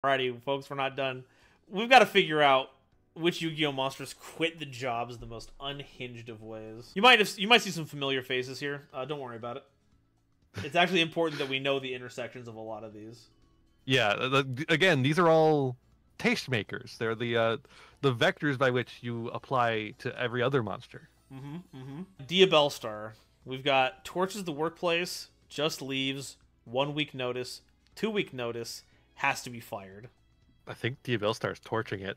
Alrighty, folks, we're not done. We've got to figure out which Yu-Gi-Oh monsters quit the jobs the most unhinged of ways. You might see some familiar faces here. Don't worry about it. It's actually important that we know the intersections of a lot of these. Yeah, again, these are all tastemakers. They're the vectors by which you apply to every other monster. Dia Bellstar. We've got torches the workplace, just leaves, 1 week notice, 2 week notice, has to be fired. I think Dia Bellstar's torching it.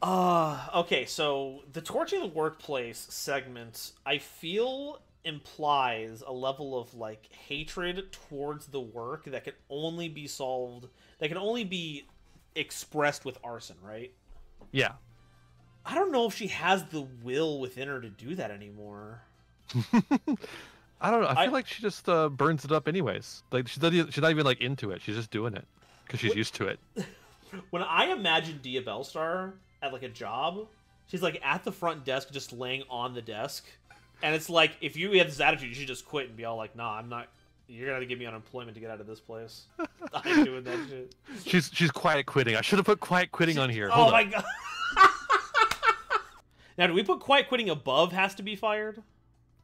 Okay, so the torching the workplace segment, I feel implies a level of like hatred towards the work that can only be solved, that can only be expressed with arson, right? Yeah. I don't know if she has the will within her to do that anymore. I don't know. I feel like she just burns it up anyways. Like she's not even like into it. She's just doing it because she's used to it. When I imagine Dia Bellstar at like a job, she's like at the front desk, just laying on the desk, and it's like if you have this attitude, you should just quit and be all like, "Nah, I'm not. You're gonna have to give me unemployment to get out of this place." I ain't doing that shit. She's quiet quitting. I should have put quiet quitting on here. Oh my god. Now, do we put quiet quitting above has to be fired?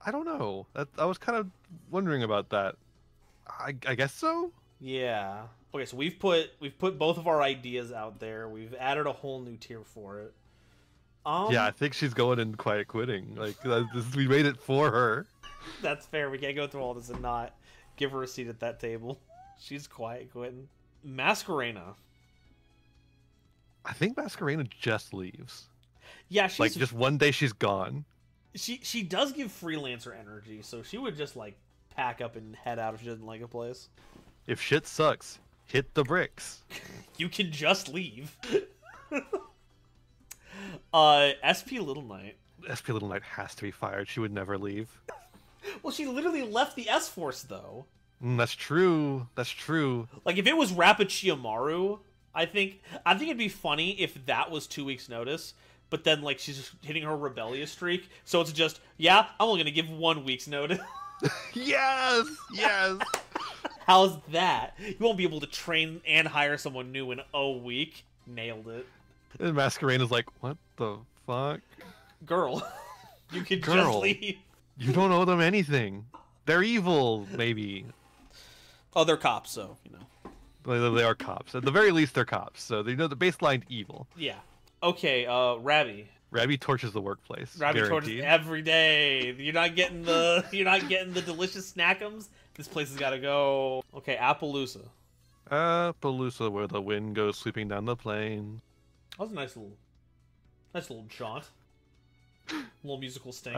I don't know. I was kind of wondering about that. I guess so. Yeah. Okay, so we've put both of our ideas out there. We've added a whole new tier for it. Yeah, I think she's going in quiet quitting. Like we made it for her. That's fair. We can't go through all this and not give her a seat at that table. She's quiet quitting. Masquerena. I think Masquerena just leaves. Yeah, she's like just one day she's gone. She does give freelancer energy, so she would just like pack up and head out if she doesn't like a place. If shit sucks, hit the bricks. You can just leave. SP Little Knight. SP Little Knight has to be fired. She would never leave. Well, she literally left the S-Force though. That's true. That's true. Like if it was Rapid Chiyomaru, I think it'd be funny if that was 2 weeks notice. But then, like, she's hitting her rebellious streak, so it's just, yeah, I'm only gonna give 1 week's notice. Yes, yes. How's that? You won't be able to train and hire someone new in a week. Nailed it. And Masquerena's like, what the fuck? Girl, you can just leave. You don't owe them anything. They're evil, maybe. Oh, they're cops, so, you know. They are cops. At the very least, they're cops, so they know the baseline evil. Yeah. Okay, Rabby. Rabby torches the workplace. Rabby torches every day. You're not getting the delicious snackums. This place has got to go. Okay, Appaloosa. Appaloosa, where the wind goes sweeping down the plain. That was a nice little jaunt. Little musical sting.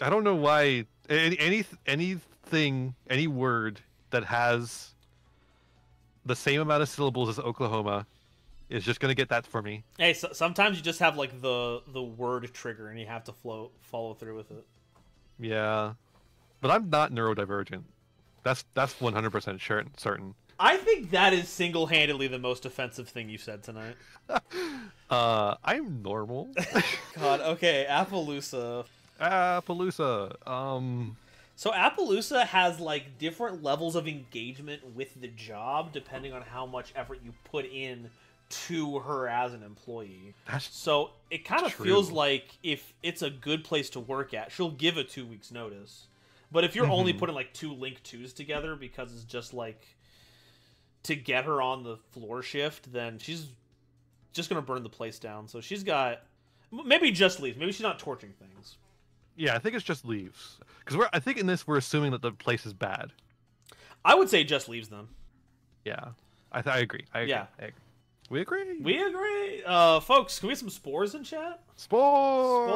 I don't know why anything, any word that has the same amount of syllables as Oklahoma is just gonna get that for me. Hey, so, sometimes you just have like the word trigger and you have to follow through with it. Yeah, but I'm not neurodivergent. That's 100% certain. I think that is single-handedly the most offensive thing you said tonight. I'm normal. God, okay, Appaloosa. Appaloosa. So Appaloosa has like different levels of engagement with the job depending on how much effort you put in to her as an employee. So it kind of feels like if it's a good place to work at, she'll give a 2 weeks notice. But if you're only putting like 2 link 2s together because it's just like to get her on the floor shift, then she's just gonna burn the place down. So she's got maybe just leaves. Maybe she's not torching things. Yeah, I think it's just leaves. Because I think in this we're assuming that the place is bad. I would say just leaves them. Yeah, I agree. I agree. Yeah. I agree. We agree. We agree. Folks, can we get some spores in chat? Spores.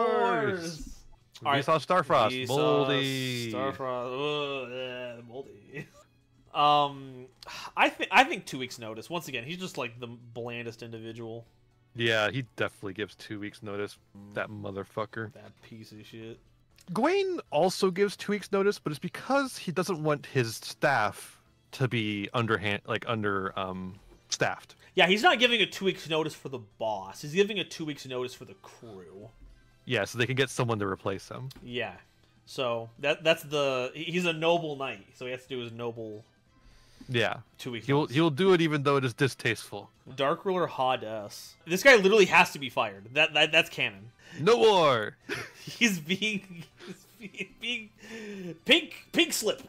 All right. We saw Starfrost. Moldy. Starfrost. Moldy. I think 2 weeks notice. Once again, he's just like the blandest individual. Yeah, he definitely gives 2 weeks notice. That motherfucker. That piece of shit. Gawain also gives 2 weeks notice, but it's because he doesn't want his staff to be staffed. Yeah, he's not giving a 2 weeks notice for the boss. He's giving a 2 weeks notice for the crew. Yeah, so they can get someone to replace him. Yeah. So he's a noble knight, so he has to do his noble Yeah. 2 weeks. He'll do it even though it is distasteful. Dark Ruler Hades. This guy literally has to be fired. That's canon. No more. He's being pink slip.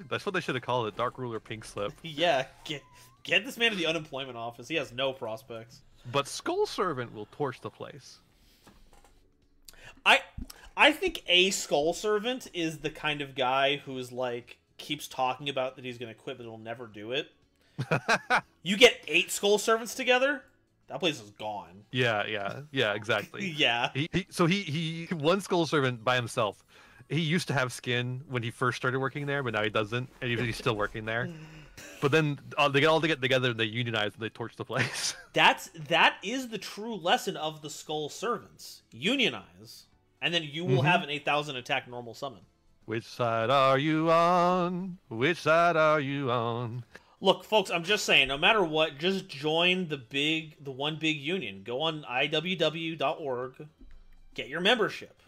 That's what they should have called it, Dark Ruler Pink Slip. Yeah, get this man to the unemployment office. He has no prospects. But Skull Servant will torch the place. I think a Skull Servant is the kind of guy who's like keeps talking about that he's gonna quit, but he'll never do it. You get 8 Skull Servants together, that place is gone. Yeah, exactly. Yeah. So he one Skull Servant by himself. He used to have skin when he first started working there, but now he doesn't, and he's still working there. But then they get together and they unionize and they torch the place. That is the true lesson of the Skull Servants. Unionize, and then you will have an 8,000 attack normal summon. Which side are you on? Which side are you on? Look, folks, I'm just saying, no matter what, just join the one big union. Go on iww.org, get your membership.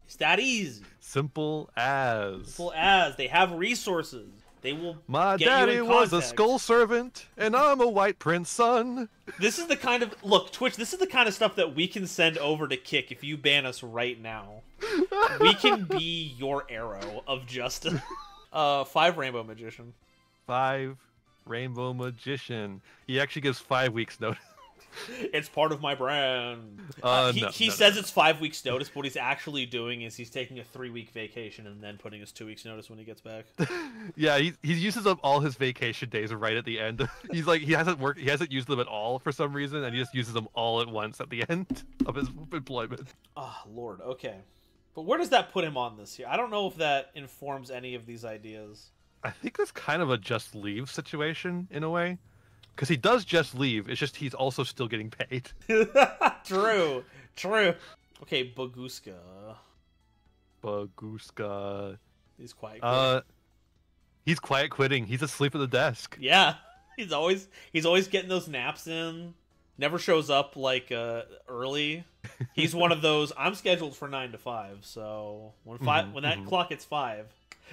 It's that easy. Simple as. Simple as. They have resources. They will My get daddy you in was a contact. Skull Servant, and I'm a White Prince son. This is the kind of... Look, Twitch, this is the kind of stuff that we can send over to Kick if you ban us right now. We can be your arrow of justice. 5 Rainbow Magician. 5 Rainbow Magician. He actually gives 5 weeks notice. It's part of my brand. He says it's 5 weeks notice, but what he's actually doing is he's taking a 3-week vacation and then putting his 2 weeks notice when he gets back. Yeah, he uses up all his vacation days right at the end. He's like he hasn't used them at all for some reason, and he just uses them all at once at the end of his employment. Oh, Lord, okay. But where does that put him on this year? I don't know if that informs any of these ideas. I think that's kind of a just leave situation in a way. Because he does just leave, it's just he's also still getting paid. True. Okay, Baguska. He's quiet quitting. He's quiet quitting. He's asleep at the desk. Yeah. He's always getting those naps in. Never shows up like early. He's one of those, I'm scheduled for 9 to 5, so when that clock hits 5,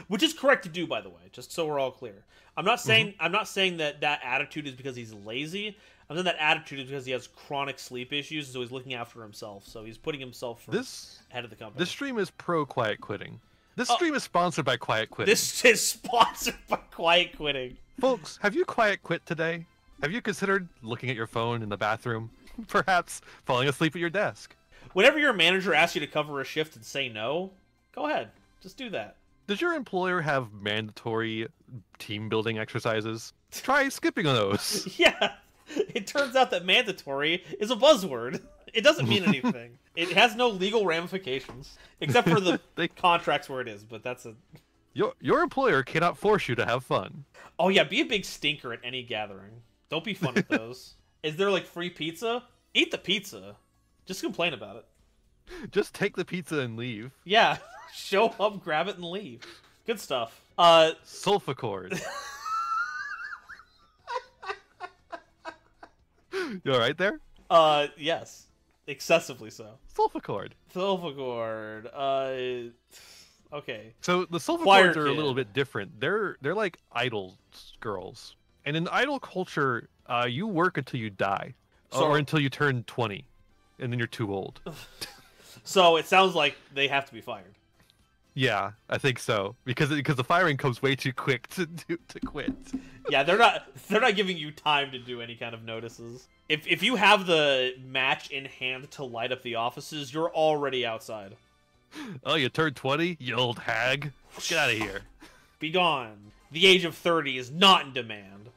which is correct to do, by the way, just so we're all clear. I'm not saying that attitude is because he's lazy. I'm saying that attitude is because he has chronic sleep issues, so he's looking after himself. So he's putting himself ahead of the company. This stream is pro quiet quitting. This stream is sponsored by quiet quitting. This is sponsored by quiet quitting. Folks, have you quiet quit today? Have you considered looking at your phone in the bathroom? Perhaps falling asleep at your desk? Whenever your manager asks you to cover a shift and say no, go ahead. Just do that. Does your employer have mandatory team building exercises? Try skipping on those. Yeah, it turns out that mandatory is a buzzword. It doesn't mean anything. It has no legal ramifications, except for the contracts where it is, but that's a... Your employer cannot force you to have fun. Oh yeah, be a big stinker at any gathering. Don't be fun at those. Is there like free pizza? Eat the pizza. Just complain about it. Just take the pizza and leave. Yeah. Show up, grab it, and leave. Good stuff. Sulfacord. You alright there? Yes. Excessively so. Sulfacord. Okay. So the Sulfacords are a little bit different. They're like idol girls. And in idol culture, you work until you die. Or until you turn 20. And then you're too old. So it sounds like they have to be fired. Yeah, I think so. Because the firing comes way too quick to quit. Yeah, they're not giving you time to do any kind of notices. If you have the match in hand to light up the offices, you're already outside. Oh, you turned 20, you old hag. Get out of here. Be gone. The age of 30 is not in demand.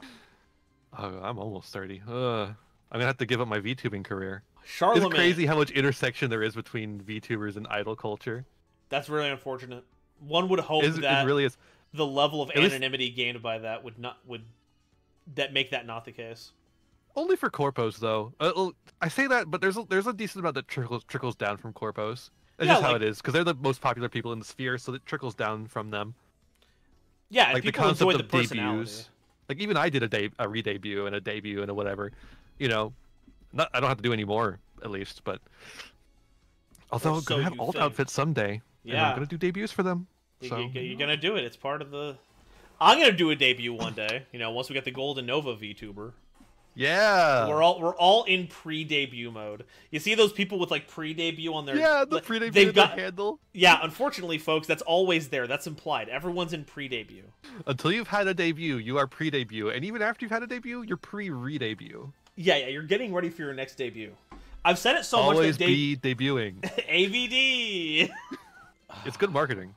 Oh, I'm almost 30. I'm gonna have to give up my VTubing career. Charlemagne. It's crazy how much intersection there is between VTubers and idol culture. That's really unfortunate. One would hope that it really is. The level of anonymity gained by that would make that not the case. Only for corpos, though. I say that, but there's a decent amount that trickles down from corpos. That's just how it is, because they're the most popular people in the sphere, so it trickles down from them. Yeah, like the concept of debuts. Like even I did a re-debut and a debut and a whatever. You know, I don't have to do any more at least, but although I'm gonna have alt outfits someday. Yeah, and I'm gonna do debuts for them. So You're gonna do it. It's part of the I'm gonna do a debut one day. You know, once we get the GoldenNova VTuber. Yeah. We're all in pre-debut mode. You see those people with like pre-debut on their the pre-debut handle. Yeah, unfortunately, folks, that's always there. That's implied. Everyone's in pre-debut. Until you've had a debut, you are pre-debut, and even after you've had a debut, you're pre-re-debut. Yeah, you're getting ready for your next debut. I've said it so always much that be debuting. AVD. It's good marketing.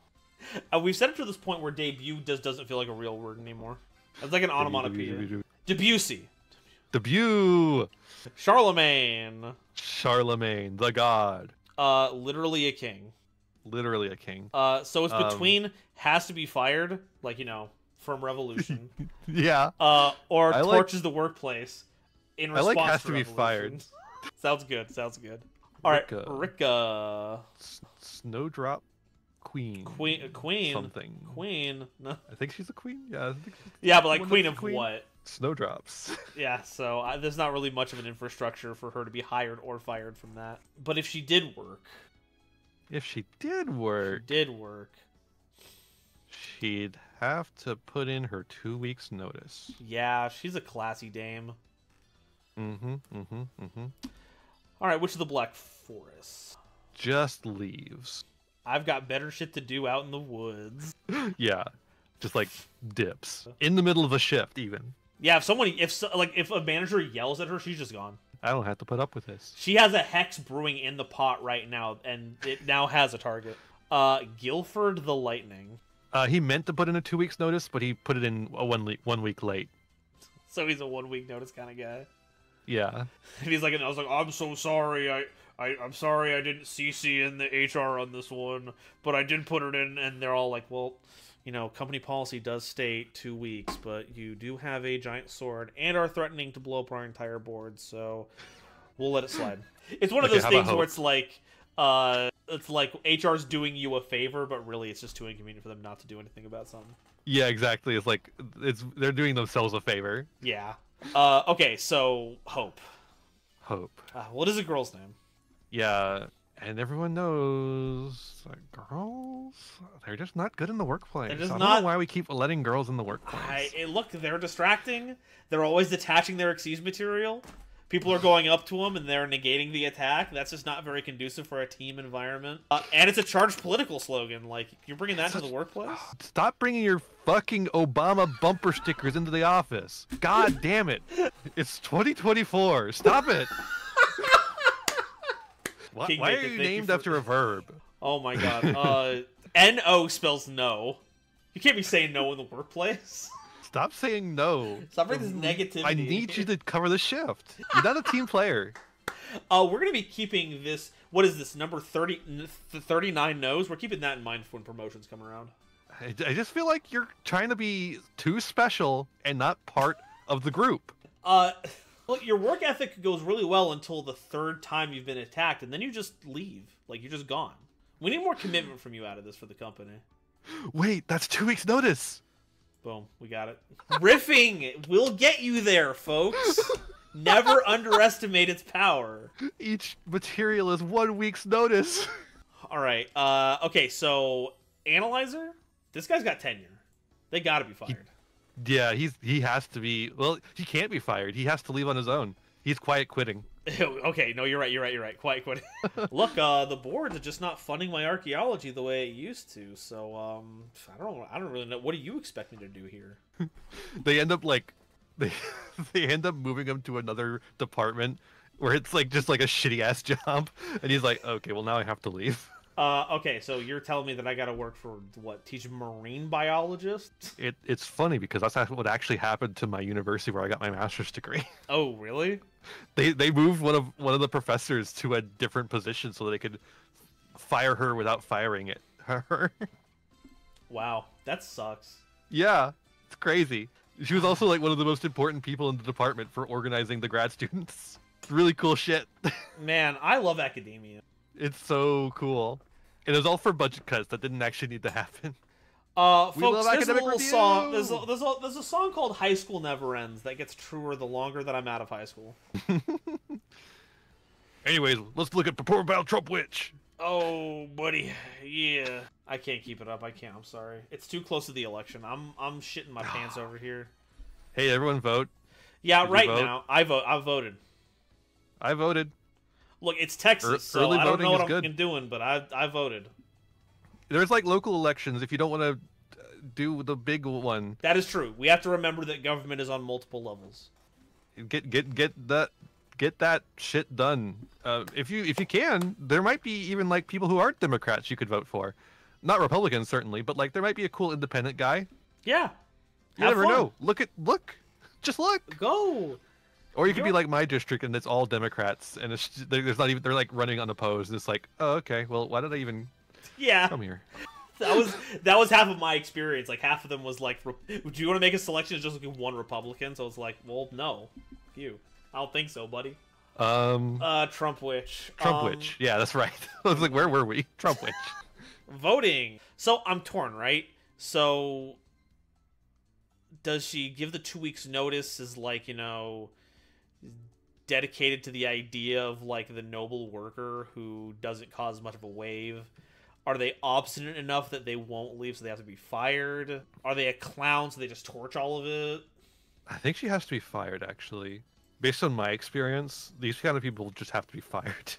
We've said it to this point where debut doesn't feel like a real word anymore. It's like an onomatopoeia. Debussy. Debut. Charlemagne. Charlemagne, the god. Literally a king. Literally a king. So it's between has to be fired, like, you know, from Revolution. Yeah. Or torches the workplace in response I like has to be Revolution. Fired. Sounds good. Sounds good. All right, Rika. Snowdrop Queen. Queen. Something. Queen. No. I think she's a queen. Yeah. I think yeah, but like queen of what? Snowdrops. Yeah, so there's not really much of an infrastructure for her to be hired or fired from that. But if she did work. If she did work. She'd have to put in her 2 weeks notice. Yeah, she's a classy dame. Mm-hmm. All right, which of the Black Forests? Just leaves. I've got better shit to do out in the woods. Yeah, just like dips in the middle of a shift, even. Yeah, if a manager yells at her, she's just gone. I don't have to put up with this. She has a hex brewing in the pot right now, and it now has a target. Guilford the Lightning. He meant to put in a 2 weeks notice, but he put it in a 1 week late. So he's a 1 week notice kind of guy. Yeah. And he's like, I'm so sorry. I'm sorry I didn't CC in the HR on this one, but I did put it in, and they're all like, well, you know, company policy does state 2 weeks, but you do have a giant sword and are threatening to blow up our entire board, so we'll let it slide. It's one of those things where it's like HR's doing you a favor, but really it's just too inconvenient for them not to do anything about something. Yeah, exactly. It's like they're doing themselves a favor. Yeah. Okay, so Hope. What is a girl's name? Yeah, and everyone knows that girls, they're just not good in the workplace. I don't know why we keep letting girls in the workplace. Look, they're distracting. They're always detaching their Xyz material. People are going up to them and they're negating the attack. That's just not very conducive for a team environment. And it's a charged political slogan. Like, you're bringing that to the workplace? Stop bringing your fucking Obama bumper stickers into the office. God damn it. It's 2024. Stop it. Why are you named after a verb? Oh my god. N-O spells no. You can't be saying no in the workplace. Stop saying no. Stop bringing this negativity. I need you to cover the shift. You're not a team player. We're going to be keeping this... What is this? Number 39 no's? We're keeping that in mind when promotions come around. I just feel like you're trying to be too special and not part of the group. Look, your work ethic goes really well until the third time you've been attacked, and then you just leave. Like, you're just gone. We need more commitment from you out of this for the company. Wait, that's 2 weeks notice. Boom, we got it. Riffing will get you there, folks. Never underestimate its power. Each material is 1 week's notice. All right. Okay, so Analyzer, this guy's got tenure. They got to be fired. Yeah, he has to be. Well, he can't be fired. He has to leave on his own. He's quiet quitting. Okay, no, you're right. Quiet quitting. Look, the boards are just not funding my archaeology the way it used to. So, I don't really know. What do you expect me to do here? They end up like, they end up moving him to another department where it's like just like a shitty ass job, and he's like, okay, well now I have to leave. Okay, so you're telling me that I gotta work for, what, teach marine biologists? It's funny because that's what actually happened to my university where I got my master's degree. Oh, really? They moved one of the professors to a different position so that they could fire her without firing her. Wow, that sucks. Yeah, it's crazy. She was also like one of the most important people in the department for organizing the grad students. Really cool shit. Man, I love academia. It's so cool. And it was all for budget cuts that didn't actually need to happen. Folks, there's a little song. There's a song called "High School Never Ends" that gets truer the longer that I'm out of high school. Anyways, let's look at Purple Battle Trump Witch. Oh, buddy. Yeah. I can't keep it up. I can't. I'm sorry. It's too close to the election. I'm shitting my pants over here. Hey, everyone vote. Yeah, right now. I voted. I voted. Look, it's Texas, so I don't know what I'm fucking doing, but I voted. There's like local elections if you don't want to do the big one. That is true. We have to remember that government is on multiple levels. Get that shit done. If you can, there might be even like people who aren't Democrats you could vote for. Not Republicans certainly, but like there might be a cool independent guy. Yeah. You never know. Look. Just look. Go. Or you could be like my district and it's all Democrats and it's there's not even they're like running unopposed and it's like, oh okay, well why did I even come here? That was half of my experience. Like half of them was like, do you want to make a selection of just like one Republican? So it's like, well, no, you. I don't think so, buddy. Trump witch. Trump witch. Yeah, that's right. I was like, where were we? Trump witch. Voting. So I'm torn, right? So does she give the 2 weeks notice as like, you know, dedicated to the idea of like the noble worker who doesn't cause much of a wave? Are they obstinate enough that they won't leave so they have to be fired? Are they a clown so they just torch all of it? I think she has to be fired, actually. Based on my experience, these kind of people just have to be fired.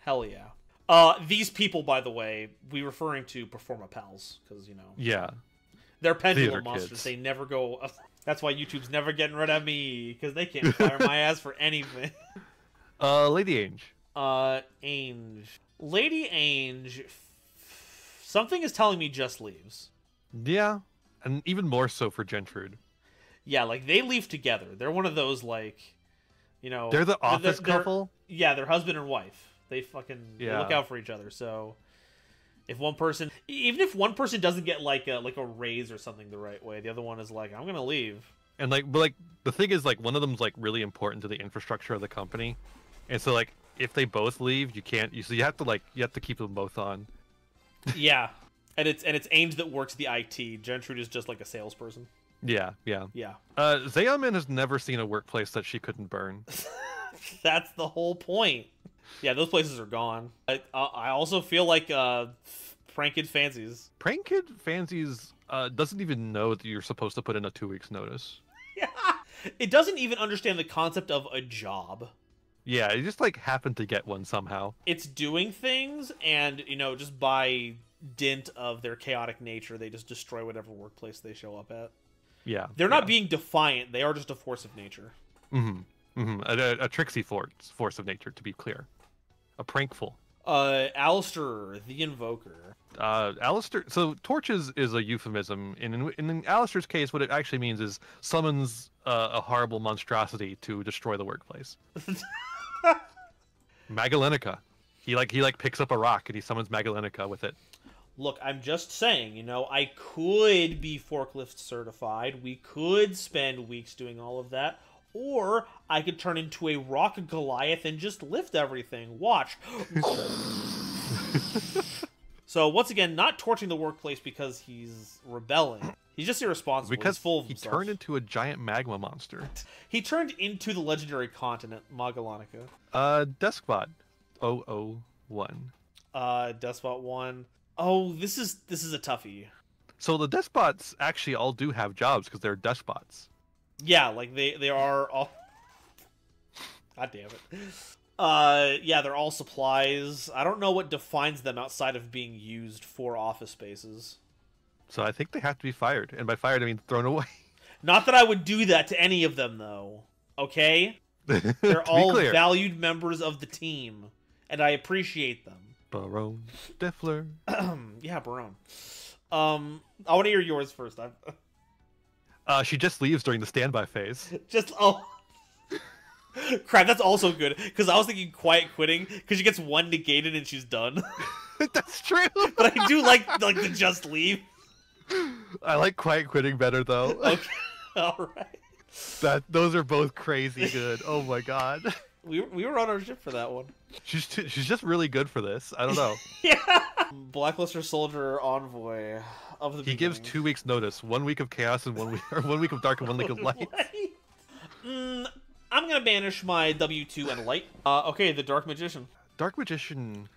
Hell yeah. These people, by the way, we referring to Performa Pals, because, you know. Yeah. They're pendulum monsters. Kids. They never go... That's why YouTube's never getting rid of me, because they can't fire my ass for anything. Lady Ange. Ange. Lady Ange... Something is telling me just leaves. Yeah, and even more so for Gentrude. Yeah, like, they leave together. They're one of those, like, you know... They're the office couple? Yeah, they're husband and wife. They fucking they look out for each other, so... If one person... Even if one person doesn't get, like a raise or something the right way, the other one is like, I'm gonna leave. And, like, but, like, the thing is, like, one of them's, like, really important to the infrastructure of the company. And so, like, if they both leave, you can't... So you have to, like, you have to keep them both on. Yeah. And it's Ainge that works the IT. Gentrude is just, like, a salesperson. Yeah. Zayamin has never seen a workplace that she couldn't burn. That's the whole point. Yeah, those places are gone. I also feel like Prankid Fancies. Prankid Fancies doesn't even know that you're supposed to put in a 2 weeks notice. Yeah, it doesn't even understand the concept of a job. Yeah, it just like happened to get one somehow. It's doing things, and you know, just by dint of their chaotic nature, they just destroy whatever workplace they show up at. Yeah, they're not being defiant; they are just a force of nature. A tricksy force of nature, to be clear. A prankful. Alistair, the Invoker. Alistair. So torches is a euphemism. In Alistair's case, what it actually means is summons a horrible monstrosity to destroy the workplace. Magalenica. He picks up a rock and he summons Magalenica with it. Look, I'm just saying, you know, I could be forklift certified. We could spend weeks doing all of that. Or I could turn into a rock Goliath and just lift everything. Watch. So, once again, not torching the workplace because he's rebelling. He's just irresponsible. Because he's full of himself. He turned into a giant magma monster. He turned into the legendary continent, Magalonica. Despot 001. Despot 1. Oh, this is a toughie. So the despots actually all do have jobs because they're despots. Yeah, like they are all. God damn it. Yeah, they're all supplies. I don't know what defines them outside of being used for office spaces. So I think they have to be fired, and by fired I mean thrown away. Not that I would do that to any of them, though. Okay, they're all valued members of the team, and I appreciate them. Barone Defler. Yeah, Barone. I want to hear yours first. She just leaves during the standby phase. Crap, that's also good, because I was thinking quiet quitting, because she gets one negated and she's done. That's true. But I do like the just leave. I like quiet quitting better, though. Okay, alright. Those are both crazy good. Oh my god. We were on our ship for that one. She's just really good for this. I don't know. Yeah. Blacklister Soldier Envoy of the beginning. He gives 2 weeks notice. 1 week of chaos and 1 week of dark and 1 week of light. I'm gonna banish my W2 and light. Okay, the Dark Magician. Dark Magician.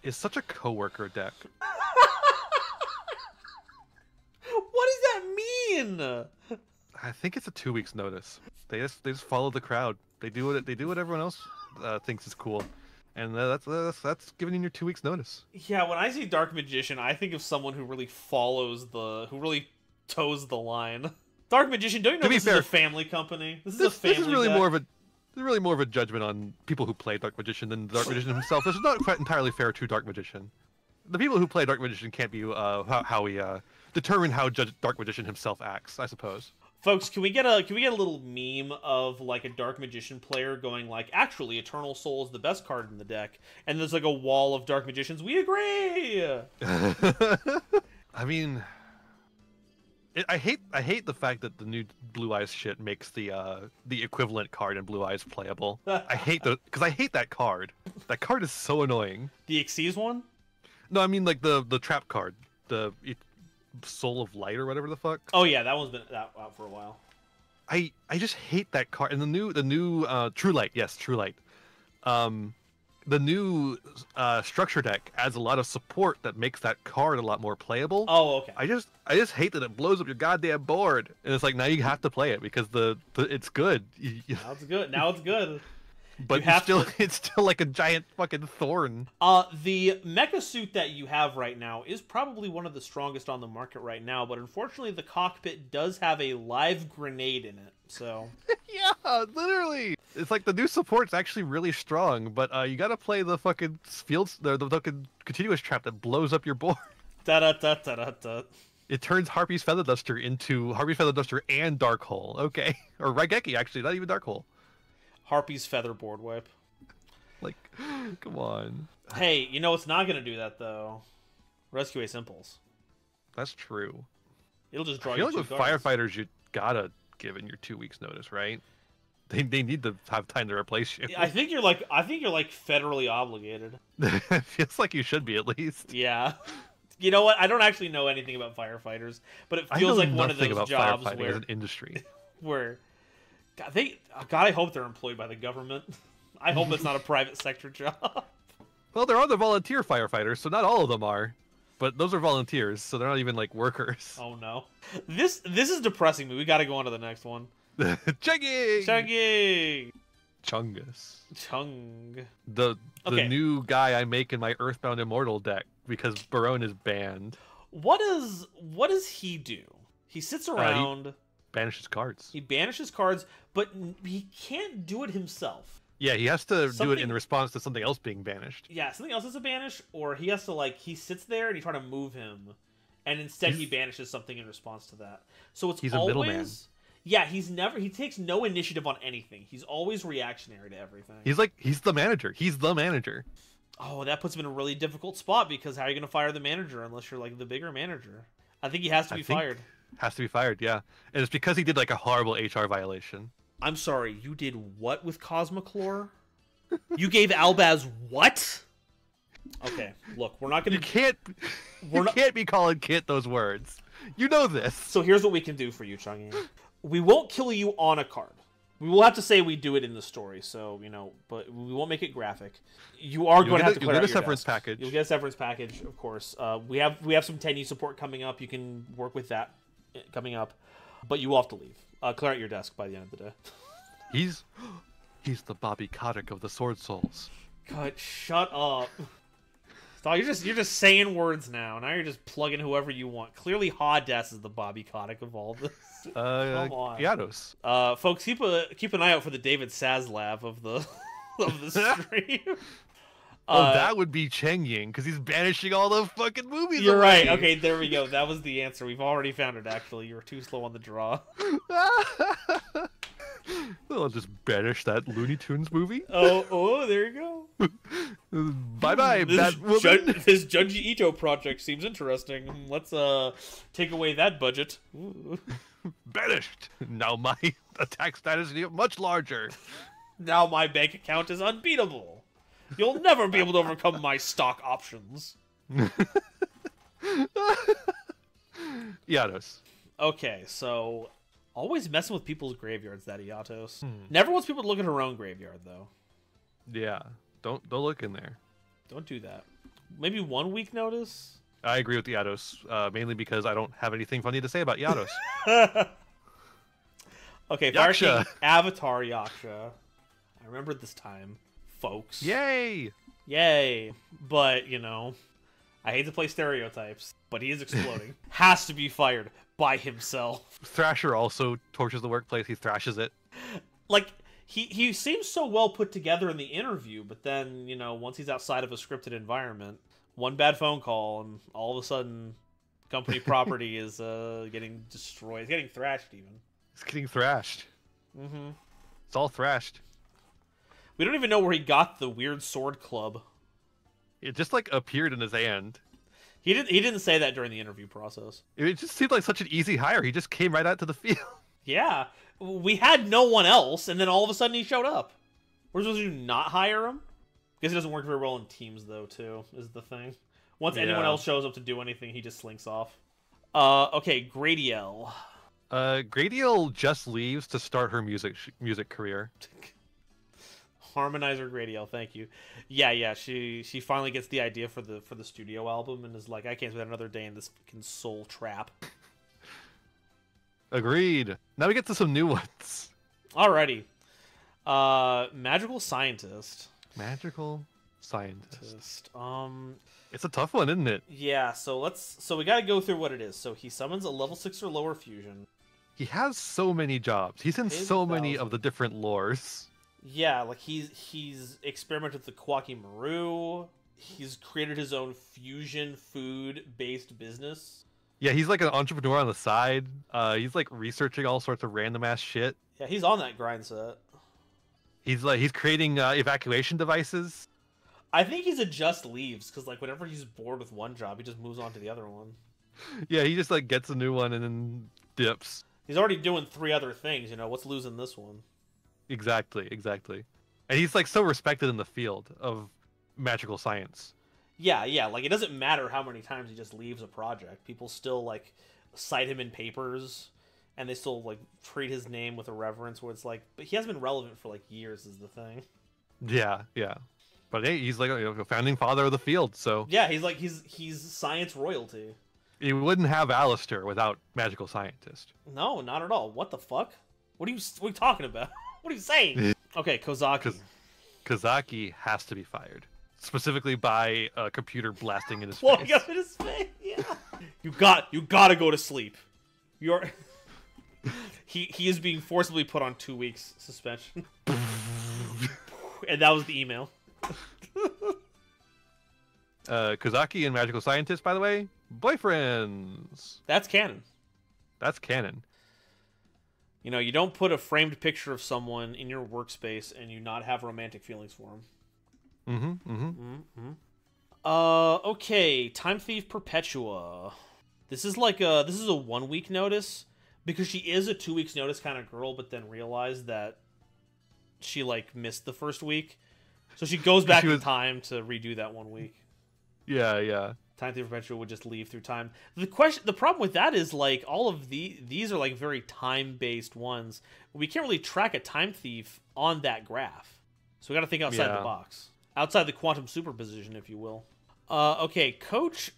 is such a coworker deck. What does that mean? I think it's a 2 weeks notice. They just follow the crowd. They do what everyone else thinks is cool, and that's giving you your 2 weeks notice. Yeah, when I see Dark Magician, I think of someone who really who really toes the line. Dark Magician, don't you know this is a family company? This is a family. This is really more of a judgment on people who play Dark Magician than the Dark Magician himself. This is not quite entirely fair to Dark Magician. The people who play Dark Magician can't be how we determine how Dark Magician himself acts, I suppose. Folks, can we get a little meme of like a Dark Magician player going like, actually, Eternal Soul is the best card in the deck, and there's like a wall of Dark Magicians. We agree. I mean, I hate the fact that the new Blue Eyes shit makes the equivalent card in Blue Eyes playable. I hate that card. That card is so annoying. The Xyz one? No, I mean like the trap card, the Soul of Light or whatever the fuck. Oh yeah, that one's been out for a while. I just hate that card. And the new True Light, yes, True Light. The new structure deck adds a lot of support that makes that card a lot more playable. Oh, okay. I just hate that it blows up your goddamn board, and it's like now you have to play it because it's good. Now it's good. Now it's good. But it's still like a giant fucking thorn. The mecha suit that you have right now is probably one of the strongest on the market right now, but unfortunately the cockpit does have a live grenade in it, so... Yeah, literally! It's like the new support's actually really strong, but you gotta play the fucking the fucking continuous trap that blows up your board. Da-da-da-da-da-da. It turns Harpy's Feather Duster into Harpy's Feather Duster and Dark Hole. Okay. Or Raigeki, actually, not even Dark Hole. Harpy's Feather Board Wipe. Like, come on. Hey, you know what's not gonna do that, though? Rescue Ace Impulse. That's true. It'll just draw I you feel like with firefighters, you gotta give in your 2 weeks notice, right? They need to have time to replace you. I think you're like federally obligated. It feels like you should be, at least. Yeah. You know what? I don't actually know anything about firefighters, but it feels like one of those jobs where as an industry where God, I hope they're employed by the government. I hope it's not a private sector job. Well, there are the volunteer firefighters, so not all of them are. But those are volunteers, so they're not even like workers. Oh no. This is depressing me. We gotta go on to the next one. Chungy! Chungus. Chung. The new guy I make in my Earthbound Immortal deck because Barone is banned. What does he do? He sits around. Banishes cards. He banishes cards, but he can't do it himself. Yeah, he has to do it in response to something else being banished. Yeah, something else is a banish, or he has to he sits there and you try to move him, and instead he banishes something in response to that. So he's always a middleman. Yeah, he takes no initiative on anything. He's always reactionary to everything. He's the manager. He's the manager. Oh, that puts him in a really difficult spot because how are you going to fire the manager unless you're like the bigger manager? I think he has to be fired. Has to be fired, yeah. And it's because he did like a horrible HR violation. I'm sorry, you did what with Cosmoclore? You gave Albaz what? Okay, look, we're not gonna... You can't be calling Kitt those words. You know this. So here's what we can do for you, Chungy. We won't kill you on a card. We will have to say we do it in the story, so, you know, but we won't make it graphic. You are going to have to clear out your severance package. You'll get a severance package, of course. We have some 10E support coming up. You can work with that coming up, but you will have to leave. Clear out your desk by the end of the day. He's the Bobby Kotick of the Sword Souls. God, shut up. Stop, you're just saying words now. Now you're just plugging whoever you want. Clearly, Hades is the Bobby Kotick of all this. Come on. Iados. Folks, keep an eye out for the David Saslav of the stream. That would be Cheng Ying, because he's banishing all the fucking movies. You're right. Okay, there we go. That was the answer. We've already found it, actually. You were too slow on the draw. I'll just banish that Looney Tunes movie. Oh, there you go. Bye-bye, Batwoman. This Junji Ito project seems interesting. Let's take away that budget. Ooh. Banished. Now my attack status is much larger. Now my bank account is unbeatable. You'll never be able to overcome my stock options. Iados. Okay, so always messing with people's graveyards, that Iatos. Never wants people to look at her own graveyard, though. Yeah, don't look in there. Don't do that. maybe 1 week notice. I agree with the Yados, mainly because I don't have anything funny to say about Yados. Okay, Fire King Avatar Yaksha. I remember this time, folks. Yay! Yay! But, you know, I hate to play stereotypes, but he is exploding. Has to be fired by himself. Thrasher also tortures the workplace. He thrashes it. Like, he seems so well put together in the interview, but then, you know, once he's outside of a scripted environment, one bad phone call, and all of a sudden, company property is getting destroyed. It's getting thrashed, even. It's getting thrashed. Mm-hmm. It's all thrashed. We don't even know where he got the weird sword club. It just, like, appeared in his hand. He didn't say that during the interview process. It just seemed like such an easy hire. He just came right out to the field. Yeah. We had no one else, and then all of a sudden he showed up. We're supposed to not hire him? Guess he doesn't work very well in teams, though, too, is the thing. Once anyone else shows up to do anything, he just slinks off. Okay, Gradiel. Gradiel just leaves to start her music career. Harmonizer Gradiel, thank you. Yeah, she finally gets the idea for the studio album and is like, I can't spend another day in this fucking soul trap. Agreed. Now we get to some new ones. Alrighty. Magical Scientist. Magical Scientist. It's a tough one, isn't it? Yeah, so we gotta go through what it is. So he summons a level 6 or lower fusion. He has so many jobs. He's in so many of the different lores. Yeah, like he's experimented with the Kwaki Maru. He's created his own fusion food-based business. Yeah, he's like an entrepreneur on the side. He's like researching all sorts of random ass shit. Yeah, he's on that grind set. He's creating evacuation devices. I think he's a just leaves because like whenever he's bored with one job, he just moves on to the other one. Yeah, he just like gets a new one and then dips. He's already doing 3 other things, you know, what's losing this one? Exactly. And he's like so respected in the field of magical science. Yeah, like it doesn't matter how many times he just leaves a project. People still like cite him in papers and they still like treat his name with a reverence where it's like, but he hasn't been relevant for like years is the thing. Yeah. But hey, he's like a founding father of the field, so yeah, he's science royalty. You wouldn't have Alistair without magical scientist. No, not at all. What the fuck? What are you talking about? What are you saying? Okay, Kozaki. Kozaki has to be fired, specifically by a computer blasting in his face. Blowing up in his face. Yeah. You gotta go to sleep. He is being forcibly put on 2 weeks suspension. And that was the email. Kozaki and Magical Scientist, by the way, boyfriends. That's canon. That's canon. You know, you don't put a framed picture of someone in your workspace and you not have romantic feelings for him. Okay, Time Thief Perpetua. This is a 1 week notice because she is a 2 weeks notice kind of girl, but then realized that she like missed the first week. So she goes back in time to redo that 1 week. Yeah. Time Thief Perpetua would just leave through time. The problem with that is like all of these are like very time-based ones. We can't really track a Time Thief on that graph. So we got to think outside the box. Outside the quantum superposition, if you will. Okay, Coach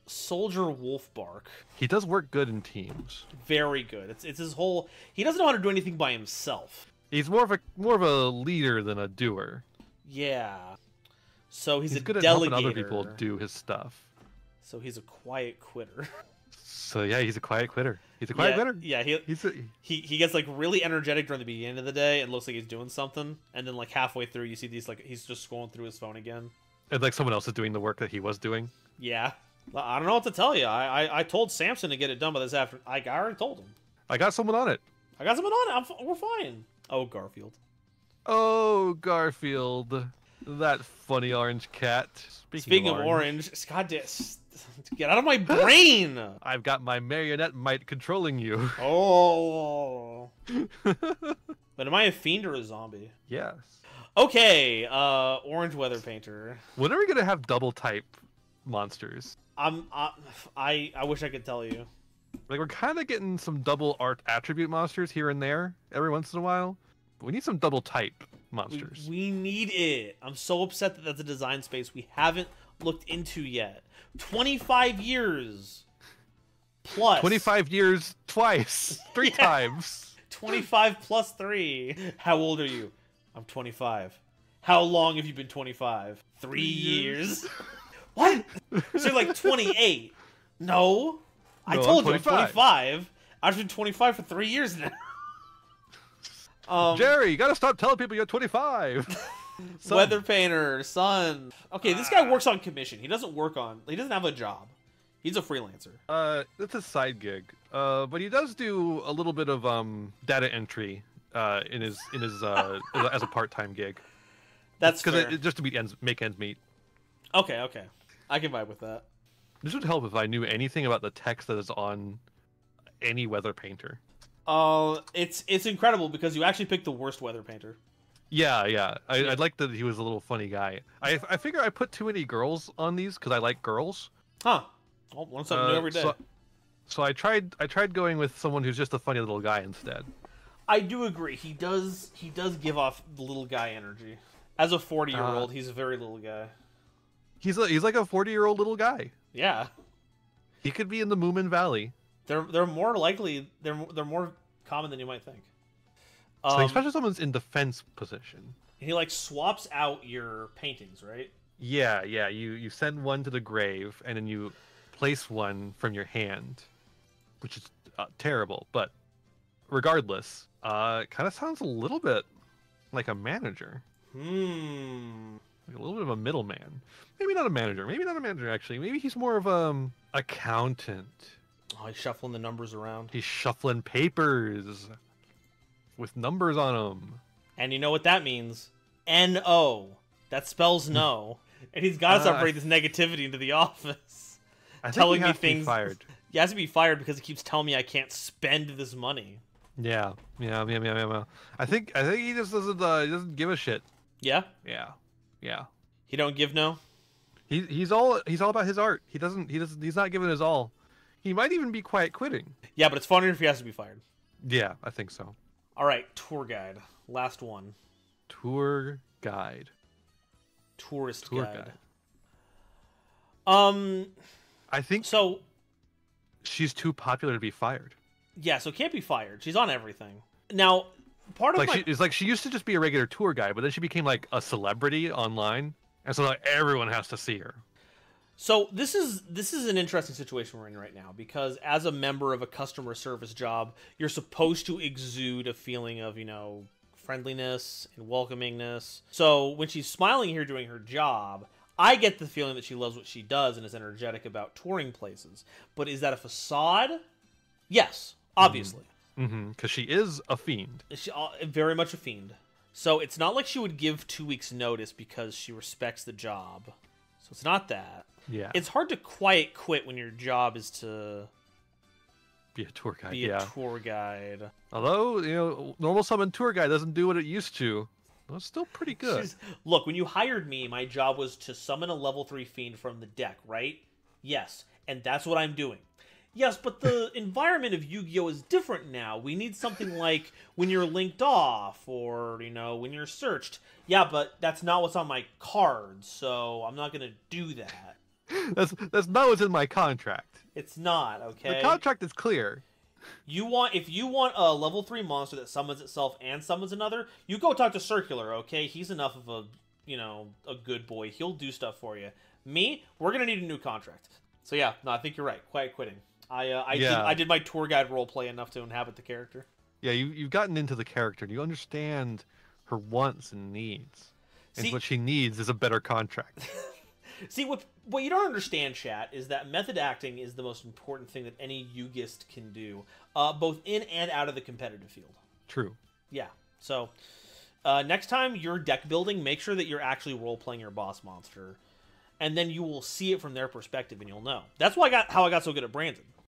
Soldier Wolfbark. He does work good in teams. Very good. It's his whole. He doesn't know how to do anything by himself. He's more of a leader than a doer. Yeah. So he's a good at delegator. helping other people do his stuff. So he's a quiet quitter. So yeah, he's a quiet quitter. He's a quiet quitter. Yeah, he gets like really energetic during the beginning of the day and looks like he's doing something, and then like halfway through you see these like he's just scrolling through his phone again. And like someone else is doing the work that he was doing. Yeah. I don't know what to tell you. I told Samson to get it done by this afternoon. I already told him. I got someone on it. We're fine. Oh, Garfield. Oh, Garfield. That funny orange cat. Speaking of orange, God, get out of my brain! I've got my marionette might controlling you. Oh. But am I a fiend or a zombie? Yes. Okay, Orange Weather Painter. When are we gonna have double type monsters? I wish I could tell you. Like, we're kind of getting some double art attribute monsters here and there every once in a while. But we need some double type monsters. We need it. I'm so upset that that's a design space we haven't looked into yet. 25 years plus. 25 years twice. 3 times. 25 plus 3. How old are you? I'm 25. How long have you been 25? 3 years. What? So you're like 28. No. I told you I'm 25. I've been 25 for 3 years now. Jerry, you gotta stop telling people you're 25. Weather painter, son. Okay, this guy works on commission. He doesn't have a job. He's a freelancer. It's a side gig. But he does do a little bit of data entry in his as a part-time gig. That's fair. Just to make ends meet. Okay. I can vibe with that. This would help if I knew anything about the text that is on any weather painter. It's incredible because you actually picked the worst weather painter. Yeah. I'd like that he was a little funny guy. I figure I put too many girls on these because I like girls. Huh. Well, learn something new every day. So I tried going with someone who's just a funny little guy instead. I do agree. He does give off the little guy energy. As a 40-year-old, he's a very little guy. He's like a 40-year-old little guy. Yeah. He could be in the Moomin Valley. They're more likely. They're more common than you might think. So especially someone's in defense position. He like swaps out your paintings, right? Yeah. You send one to the grave, and then you place one from your hand, which is terrible. But regardless, kind of sounds a little bit like a manager. Like a little bit of a middleman. Maybe not a manager. Maybe not a manager, actually. Maybe he's more of accountant. Oh, he's shuffling the numbers around. He's shuffling papers with numbers on them. And you know what that means? N-O. That spells no. And he's got to start bringing this negativity into the office. Telling me things. Be fired. He has to be fired because he keeps telling me I can't spend this money. Yeah. I think he just doesn't give a shit. Yeah? Yeah. He don't give no? He's all about his art. He's not giving his all. He might even be quiet quitting. Yeah, but it's funnier if he has to be fired. Yeah, I think so. All right, tour guide. Last one. Tour guide. Tour guide. I think so. She's too popular to be fired. Yeah, so can't be fired. She's on everything. Now, part of she used to just be a regular tour guide, but then she became like a celebrity online, and so like everyone has to see her. So this is an interesting situation we're in right now, because as a member of a customer service job, you're supposed to exude a feeling of, friendliness and welcomingness. So when she's smiling here doing her job, I get the feeling that she loves what she does and is energetic about touring places. But is that a facade? Yes, obviously. Because she is a fiend. She very much a fiend. So it's not like she would give 2 weeks notice because she respects the job. So it's not that. Yeah. It's hard to quiet quit when your job is to be a tour guide. Be a tour guide. Although, normal summon tour guide doesn't do what it used to. It's still pretty good. Look, when you hired me, my job was to summon a level 3 fiend from the deck, right? Yes. And that's what I'm doing. Yes, but the environment of Yu-Gi-Oh! Is different now. We need something like when you're linked off or, when you're searched. Yeah, but that's not what's on my card, so I'm not going to do that. That's not what's in my contract. It's not, okay? The contract is clear. If you want a level 3 monster that summons itself and summons another, you go talk to Circular, okay? He's enough of a good boy. He'll do stuff for you. Me, we're going to need a new contract. So yeah, no, I think you're right. Quiet quitting. I did my tour guide roleplay enough to inhabit the character. Yeah, you've gotten into the character. You understand her wants and needs. And what she needs is a better contract. See, what you don't understand, chat, is that method acting is the most important thing that any Yugist can do, both in and out of the competitive field. True. Yeah. So, next time you're deck building, make sure that you're actually role-playing your boss monster. And then you will see it from their perspective, and you'll know. That's how I got so good at Brandon.